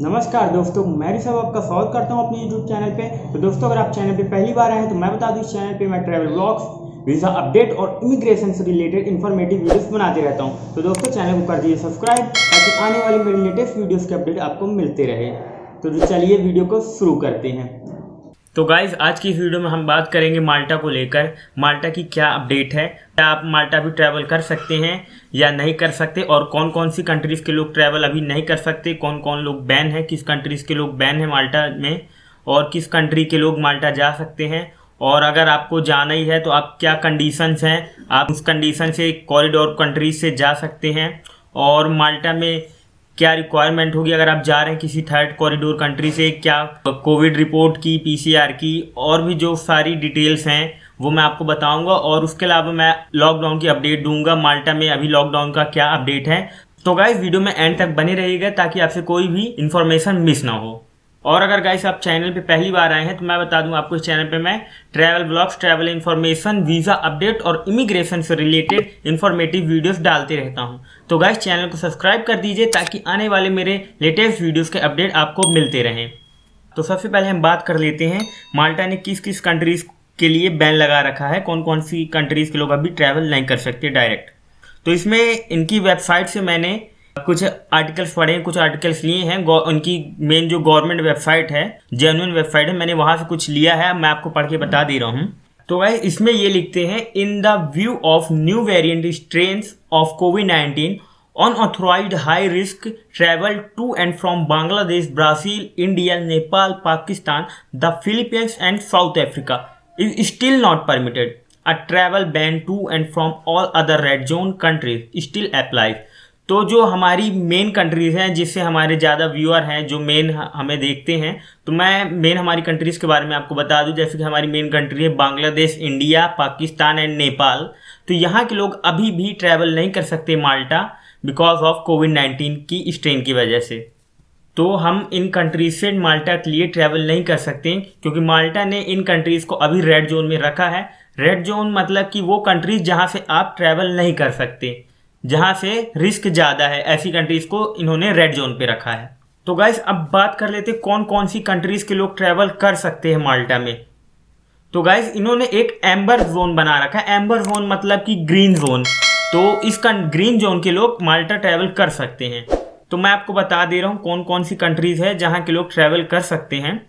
नमस्कार दोस्तों, मैं ऋषभ आपका स्वागत करता हूं अपने YouTube चैनल पे। तो दोस्तों, अगर आप चैनल पे पहली बार आए हैं तो मैं बता दूं, इस चैनल पे मैं ट्रैवल व्लॉग्स, वीज़ा अपडेट और इमिग्रेशन से रिलेटेड इन्फॉर्मेटिव वीडियोस बनाते रहता हूं। तो दोस्तों, चैनल को कर दीजिए सब्सक्राइब ताकि आने वाली मेरी लेटेस्ट वीडियोज़ के अपडेट आपको मिलते रहे। तो चलिए वीडियो को शुरू करते हैं। तो गाइज, आज की इस वीडियो में हम बात करेंगे माल्टा को लेकर। माल्टा की क्या अपडेट है, क्या आप माल्टा भी ट्रैवल कर सकते हैं या नहीं कर सकते, और कौन कौन सी कंट्रीज़ के लोग ट्रैवल अभी नहीं कर सकते, कौन कौन लोग बैन है, किस कंट्रीज़ के लोग बैन है माल्टा में, और किस कंट्री के लोग माल्टा जा सकते हैं। और अगर आपको जाना ही है तो आप क्या कंडीशंस हैं, आप उस कंडीशन से कॉरिडोर कंट्रीज से जा सकते हैं, और माल्टा में क्या रिक्वायरमेंट होगी अगर आप जा रहे हैं किसी थर्ड कॉरिडोर कंट्री से, क्या कोविड रिपोर्ट की, पीसीआर की, और भी जो सारी डिटेल्स हैं वो मैं आपको बताऊंगा। और उसके अलावा मैं लॉकडाउन की अपडेट दूंगा, माल्टा में अभी लॉकडाउन का क्या अपडेट है। तो गाइस, वीडियो में एंड तक बने रहिएगा ताकि आपसे कोई भी इन्फॉर्मेशन मिस ना हो। और अगर गाइस आप चैनल पे पहली बार आए हैं तो मैं बता दूं आपको, इस चैनल पे मैं travel blogs, travel information, visa update और इमिग्रेशन से रिलेटेड इन्फॉर्मेटिव वीडियोस डालते रहता हूं। तो गाइस, चैनल को सब्सक्राइब कर दीजिए ताकि आने वाले मेरे लेटेस्ट वीडियोस के अपडेट आपको मिलते रहें। तो सबसे पहले हम बात कर लेते हैं माल्टा ने किस किस कंट्रीज़ के लिए बैन लगा रखा है, कौन कौन सी कंट्रीज़ के लोग अभी ट्रैवल नहीं कर सकते डायरेक्ट। तो इसमें इनकी वेबसाइट से मैंने कुछ आर्टिकल्स पढ़े हैं, कुछ आर्टिकल्स लिए हैं। उनकी मेन जो गवर्नमेंट वेबसाइट है, जेन्युइन वेबसाइट है, मैंने वहां से कुछ लिया है, मैं आपको पढ़ के बता दे रहा हूं। तो भाई, इसमें ये लिखते हैं, in the view of new variant strains of covid unauthorized high risk travel to and from Bangladesh, Brazil, India, Nepal, Pakistan, the Philippines and South Africa is still not permitted. A travel ban to and from all other red zone countries still applies. तो जो हमारी main countries हैं जिससे हमारे ज़्यादा viewer हैं, जो main हमें देखते हैं, तो मैं मेन हमारी कंट्रीज़ के बारे में आपको बता दूं। जैसे कि हमारी मेन कंट्री है बांग्लादेश, इंडिया, पाकिस्तान एंड नेपाल। तो यहाँ के लोग अभी भी ट्रैवल नहीं कर सकते माल्टा, बिकॉज ऑफ कोविड-19 की स्ट्रेन की वजह से। तो हम इन कंट्रीज से माल्टा के लिए ट्रैवल नहीं कर सकते, क्योंकि माल्टा ने इन कंट्रीज़ को अभी रेड जोन में रखा है। रेड जोन मतलब कि वो कंट्रीज़ जहाँ से आप ट्रैवल नहीं कर सकते, जहाँ से रिस्क ज़्यादा है, ऐसी कंट्रीज़ को इन्होंने रेड जोन पे रखा है। तो गाइस, अब बात कर लेते कौन कौन सी कंट्रीज़ के लोग ट्रैवल कर सकते हैं माल्टा में। तो गाइस, इन्होंने एक एम्बर जोन बना रखा है। एम्बर जोन मतलब कि ग्रीन जोन। तो इस ग्रीन जोन के लोग माल्टा ट्रैवल कर सकते हैं। तो मैं आपको बता दे रहा हूँ कौन कौन सी कंट्रीज़ है जहाँ के लोग ट्रैवल कर सकते हैं।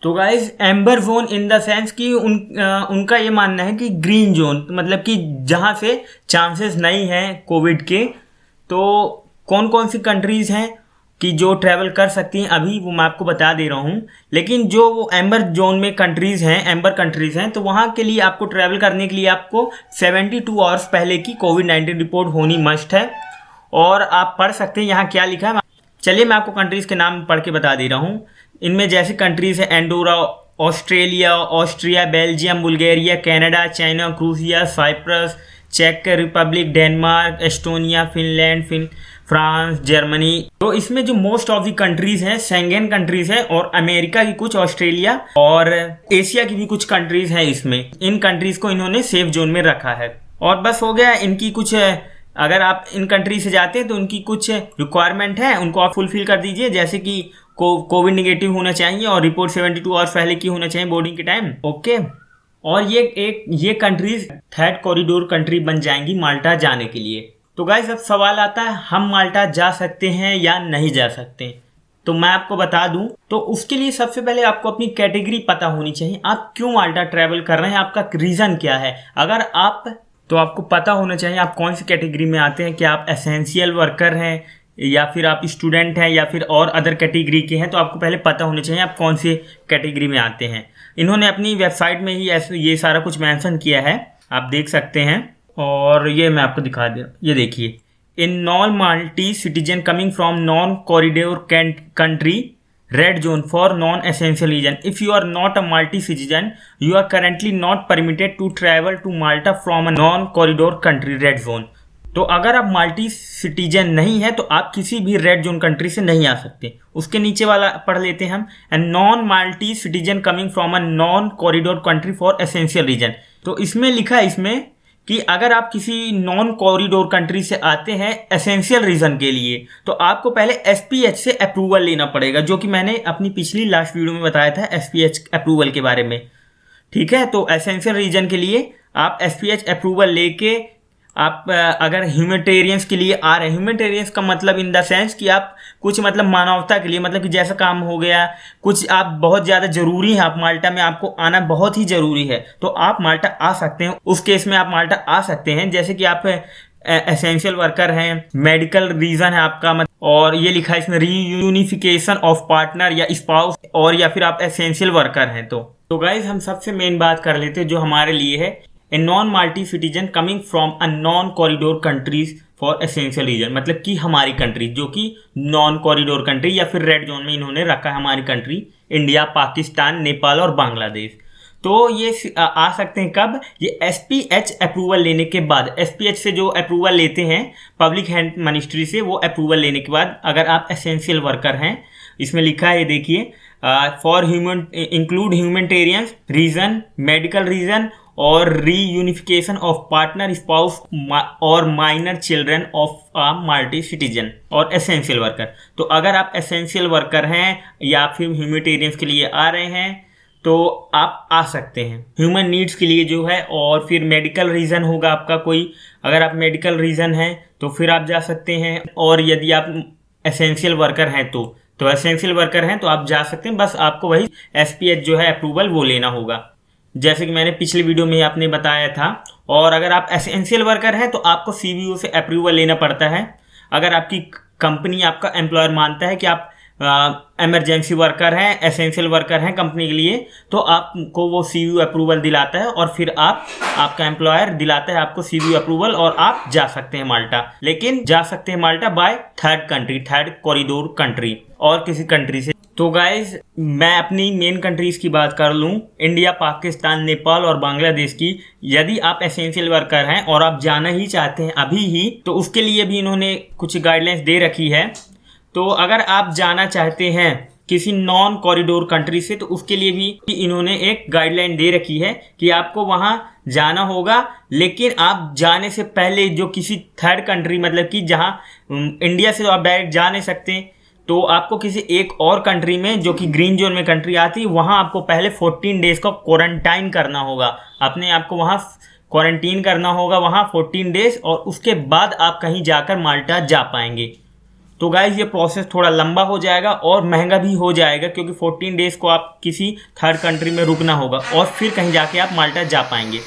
तो guys, amber zone in the sense कि उनका ये मानना है कि ग्रीन जोन मतलब कि जहाँ से चांसेस नहीं हैं कोविड के। तो कौन कौन सी कंट्रीज़ हैं कि जो ट्रैवल कर सकती हैं अभी, वो मैं आपको बता दे रहा हूँ। लेकिन जो वो एम्बर जोन में कंट्रीज़ हैं, एम्बर कंट्रीज़ हैं, तो वहाँ के लिए आपको ट्रैवल करने के लिए आपको 72 आवर्स पहले की कोविड-19 रिपोर्ट होनी मस्ट है। और आप पढ़ सकते हैं यहाँ क्या लिखा है। चलिए मैं आपको कंट्रीज़ के नाम पढ़ के बता दे रहा हूँ। इनमें जैसे कंट्रीज़ है Andorra, Australia, Austria, Belgium, Bulgaria, Canada, China, Croatia, Cyprus, चेक Republic, Denmark, Estonia, Finland, France, Germany. तो इसमें जो मोस्ट ऑफ द कंट्रीज़ हैं शेंगेन कंट्रीज़ हैं, और अमेरिका की कुछ, ऑस्ट्रेलिया और एशिया की भी कुछ कंट्रीज़ हैं। इसमें इन कंट्रीज़ को इन्होंने सेफ जोन में रखा है। और बस हो गया इनकी कुछ, अगर आप इन कंट्री से जाते हैं तो उनकी कुछ रिक्वायरमेंट है, उनको आप फुलफिल कर दीजिए। जैसे कि कोविड निगेटिव होना चाहिए और रिपोर्ट 72 आवर्स पहले की होना चाहिए बोर्डिंग के टाइम। ओके। और ये कंट्रीज थर्ड कॉरिडोर कंट्री बन जाएंगी माल्टा जाने के लिए। तो गाइस, अब सवाल आता है, हम माल्टा जा सकते हैं या नहीं जा सकते। तो मैं आपको बता दूं, तो उसके लिए सबसे पहले आपको अपनी कैटेगरी पता होनी चाहिए। आप क्यों माल्टा ट्रैवल कर रहे हैं, आपका रीज़न क्या है। अगर आप, तो आपको पता होना चाहिए आप कौन सी कैटेगरी में आते हैं। क्या आप एसेंशियल वर्कर हैं, या फिर आप स्टूडेंट हैं, या फिर और अदर कैटेगरी के हैं। तो आपको पहले पता होना चाहिए आप कौन सी कैटेगरी में आते हैं। इन्होंने अपनी वेबसाइट में ही ये सारा कुछ मेंशन किया है, आप देख सकते हैं। और ये मैं आपको दिखा दे रहा हूँ, ये देखिए, इन non Maltese citizen coming from non corridor country red zone for non essential reason. If you are not a Maltese citizen, you are currently not permitted to travel to Malta from a non corridor country red zone. तो अगर आप multi citizen नहीं है तो आप किसी भी red zone country से नहीं आ सकते। उसके नीचे वाला पढ़ लेते हैं हम, and non Maltese citizen coming from a non corridor country for essential reason. तो इसमें लिखा है इसमें कि अगर आप किसी नॉन कॉरिडोर कंट्री से आते हैं एसेंशियल रीजन के लिए, तो आपको पहले SPH से अप्रूवल लेना पड़ेगा, जो कि मैंने अपनी पिछली लास्ट वीडियो में बताया था SPH अप्रूवल के बारे में। ठीक है, तो एसेंशियल रीजन के लिए आप SPH अप्रूवल लेके आप अगर ह्यूमैनिटेरियंस के लिए आ रहे हैं, ह्यूमैनिटेरियंस का मतलब इन द सेंस कि आप कुछ मतलब मानवता के लिए, मतलब कि जैसा काम हो गया, कुछ आप बहुत ज़्यादा ज़रूरी है, आप माल्टा में आपको आना बहुत ही ज़रूरी है, तो आप माल्टा आ सकते हैं। उस केस में आप माल्टा आ सकते हैं, जैसे कि आप एसेंशियल वर्कर हैं, मेडिकल रीज़न है आपका, और ये लिखा है इसमें रीयूनिफिकेशन ऑफ पार्टनर या स्पाउस, और या फिर आप एसेंशियल वर्कर हैं। तो गाइज हम सबसे मेन बात कर लेते हैं जो हमारे लिए है, a non Maltese citizen coming from a non corridor countries for essential reason, मतलब कि हमारी कंट्री जो कि नॉन कॉरिडोर कंट्री या फिर रेड जोन में इन्होंने रखा है हमारी कंट्री, इंडिया, पाकिस्तान, नेपाल और बांग्लादेश। तो ये आ सकते हैं कब? ये SPH अप्रूवल लेने के बाद। SPH से जो अप्रूवल लेते हैं पब्लिक हेल्थ मिनिस्ट्री से, वो अप्रूवल लेने के बाद अगर आप एसेंशियल वर्कर हैं, इसमें लिखा है देखिए, for human include humanitarian reason, medical reason और रीयूनिफिकेशन ऑफ पार्टनर, स्पाउस और minor children of a Maltese citizen और एसेंशियल वर्कर। तो अगर आप एसेंशियल वर्कर हैं या फिर ह्यूमैनिटेरियंस के लिए आ रहे हैं तो आप आ सकते हैं, ह्यूमन नीड्स के लिए जो है, और फिर मेडिकल रीज़न होगा आपका कोई, अगर आप मेडिकल रीज़न हैं तो फिर आप जा सकते हैं, और यदि आप एसेंशियल वर्कर हैं तो एसेंशियल वर्कर हैं तो आप जा सकते हैं। बस आपको वही SPH जो है अप्रूवल वो लेना होगा, जैसे कि मैंने पिछली वीडियो में आपने बताया था। और अगर आप एसेंशियल वर्कर हैं तो आपको CBO से अप्रूवल लेना पड़ता है। अगर आपकी कंपनी, आपका एम्प्लॉयर मानता है कि आप इमरजेंसी वर्कर हैं, एसेंशियल वर्कर हैं कंपनी के लिए, तो आपको वो CBO अप्रूवल दिलाता है, और फिर आपका एम्प्लॉयर दिलाता है आपको CBO अप्रूवल, और आप जा सकते हैं माल्टा। लेकिन जा सकते हैं Malta by third country, third corridor country, और किसी कंट्री से। तो गाइज मैं अपनी मेन कंट्रीज़ की बात कर लूँ, इंडिया, पाकिस्तान, नेपाल और बांग्लादेश की। यदि आप एसेंशियल वर्कर हैं और आप जाना ही चाहते हैं अभी ही, तो उसके लिए भी इन्होंने कुछ गाइडलाइंस दे रखी है। तो अगर आप जाना चाहते हैं किसी नॉन कॉरिडोर कंट्री से, तो उसके लिए भी इन्होंने एक गाइडलाइन दे रखी है कि आपको वहाँ जाना होगा, लेकिन आप जाने से पहले जो किसी थर्ड कंट्री, मतलब कि जहाँ इंडिया से तो आप डायरेक्ट जा नहीं सकते, तो आपको किसी एक और कंट्री में जो कि ग्रीन जोन में कंट्री आती है, वहाँ आपको पहले 14 डेज़ का क्वारंटाइन करना होगा, अपने आप को वहाँ क्वारंटीन करना होगा वहाँ 14 डेज़, और उसके बाद आप कहीं जाकर माल्टा जा पाएंगे। तो गाइज ये प्रोसेस थोड़ा लंबा हो जाएगा और महंगा भी हो जाएगा, क्योंकि 14 डेज़ को आप किसी थर्ड कंट्री में रुकना होगा और फिर कहीं जाके आप माल्टा जा पाएंगे।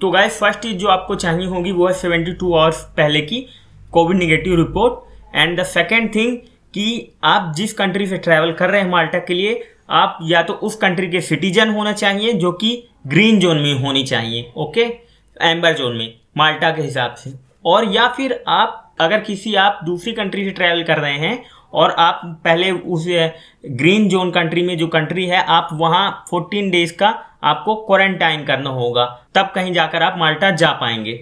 तो गाइज फर्स्ट चीज़ जो आपको चाहिए होगी वो है 72 आवर्स पहले की Covid negative report. And the second thing कि आप जिस कंट्री से ट्रैवल कर रहे हैं माल्टा के लिए, आप या तो उस कंट्री के सिटीजन होना चाहिए जो कि ग्रीन जोन में होनी चाहिए, ओके, एम्बर जोन में माल्टा के हिसाब से, और या फिर आप अगर आप दूसरी कंट्री से ट्रैवल कर रहे हैं और आप पहले उस ग्रीन जोन कंट्री में जो कंट्री है, आप वहाँ 14 डेज़ का आपको क्वारंटाइन करना होगा, तब कहीं जाकर आप माल्टा जा पाएंगे।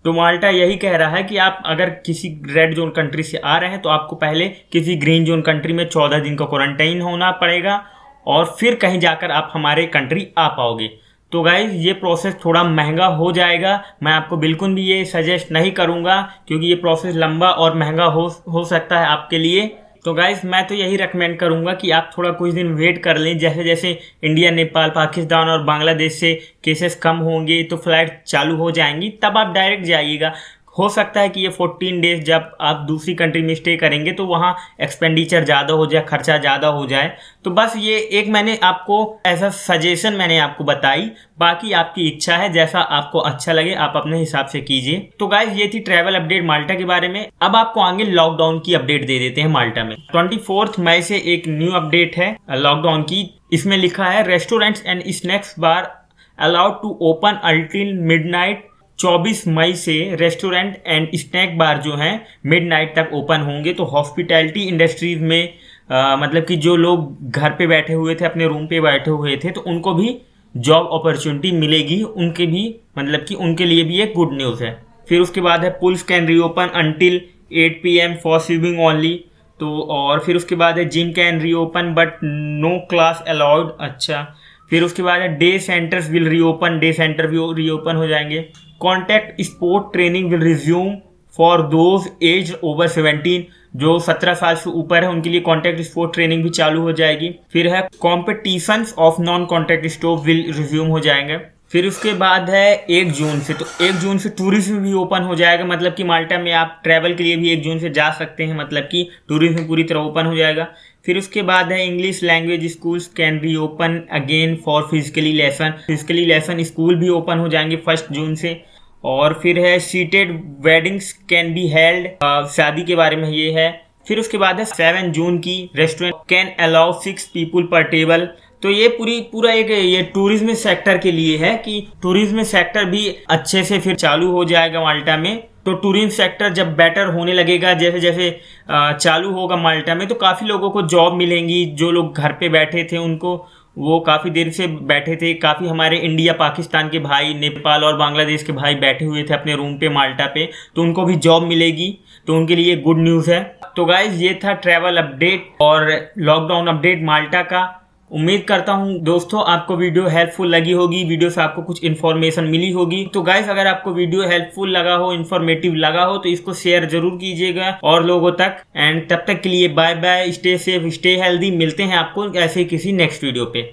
तो माल्टा यही कह रहा है कि आप अगर किसी रेड जोन कंट्री से आ रहे हैं तो आपको पहले किसी ग्रीन जोन कंट्री में 14 दिन का क्वारंटाइन होना पड़ेगा, और फिर कहीं जाकर आप हमारे कंट्री आ पाओगे। तो गाइज ये प्रोसेस थोड़ा महंगा हो जाएगा, मैं आपको बिल्कुल भी ये सजेस्ट नहीं करूँगा, क्योंकि ये प्रोसेस लंबा और महंगा हो सकता है आपके लिए। तो गाइज मैं तो यही रेकमेंड करूँगा कि आप थोड़ा कुछ दिन वेट कर लें, जैसे जैसे इंडिया, नेपाल, पाकिस्तान और बांग्लादेश से केसेस कम होंगे तो फ्लाइट चालू हो जाएंगी, तब आप डायरेक्ट जाइएगा। हो सकता है कि ये 14 डेज़ जब आप दूसरी कंट्री में स्टे करेंगे तो वहाँ एक्सपेंडिचर ज़्यादा हो जाए, खर्चा ज़्यादा हो जाए। तो बस ये एक मैंने आपको ऐसा सजेशन मैंने आपको बताई, बाकी आपकी इच्छा है, जैसा आपको अच्छा लगे आप अपने हिसाब से कीजिए। तो गाइज ये थी ट्रैवल अपडेट माल्टा के बारे में। अब आपको आगे लॉकडाउन की अपडेट दे देते हैं माल्टा में। 24 मई से एक न्यू अपडेट है लॉकडाउन की। इसमें लिखा है restaurants and snacks bar allowed to open until midnight. 24 मई से रेस्टोरेंट एंड स्नैक बार जो हैं मिडनाइट तक ओपन होंगे। तो हॉस्पिटैलिटी इंडस्ट्रीज में मतलब कि जो लोग घर पे बैठे हुए थे, अपने रूम पे बैठे हुए थे, तो उनको भी जॉब अपॉर्चुनिटी मिलेगी, उनके भी मतलब कि उनके लिए भी एक गुड न्यूज़ है। फिर उसके बाद है pools can reopen until 8 PM for swimming only. तो और फिर उसके बाद है gym can reopen but no class allowed. अच्छा, फिर उसके बाद है day centres will reopen, day centre भी रीओपन हो जाएंगे। Contact sport training will resume for those age over 17, जो 17 साल से ऊपर है उनके लिए कॉन्टैक्ट स्पोर्ट ट्रेनिंग भी चालू हो जाएगी। फिर है competitions of non contact sport will resume हो जाएंगे। फिर उसके बाद है 1 जून से, तो 1 जून से टूरिज्म भी ओपन हो जाएगा, मतलब कि माल्टा में आप ट्रैवल के लिए भी 1 जून से जा सकते हैं, मतलब कि टूरिज्म पूरी तरह ओपन हो जाएगा। फिर उसके बाद है इंग्लिश लैंग्वेज स्कूल्स कैन री open again for physically lesson school भी ओपन हो जाएंगे 1 जून से। और फिर है seated weddings can be held, शादी के बारे में ये है। फिर उसके बाद है 7 जून की रेस्टोरेंट कैन अलाउ 6 पीपल पर टेबल। तो ये पूरा एक ये टूरिज्म सेक्टर के लिए है कि टूरिज्म सेक्टर भी अच्छे से फिर चालू हो जाएगा माल्टा में। तो टूरिज्म सेक्टर जब बेटर होने लगेगा, जैसे जैसे चालू होगा माल्टा में, तो काफ़ी लोगों को जॉब मिलेंगी। जो लोग घर पे बैठे थे उनको, वो काफ़ी देर से बैठे थे, काफ़ी हमारे इंडिया पाकिस्तान के भाई, नेपाल और बांग्लादेश के भाई बैठे हुए थे अपने रूम पे माल्टा पे, तो उनको भी जॉब मिलेगी, तो उनके लिए गुड न्यूज़ है। तो गाइज ये था ट्रैवल अपडेट और लॉकडाउन अपडेट माल्टा का। उम्मीद करता हूँ दोस्तों आपको वीडियो हेल्पफुल लगी होगी, वीडियो से आपको कुछ इन्फॉर्मेशन मिली होगी। तो गाइस अगर आपको वीडियो हेल्पफुल लगा हो, इन्फॉर्मेटिव लगा हो, तो इसको शेयर जरूर कीजिएगा और लोगों तक। एंड तब तक के लिए bye bye, stay safe, stay healthy. मिलते हैं आपको ऐसे किसी नेक्स्ट वीडियो पे।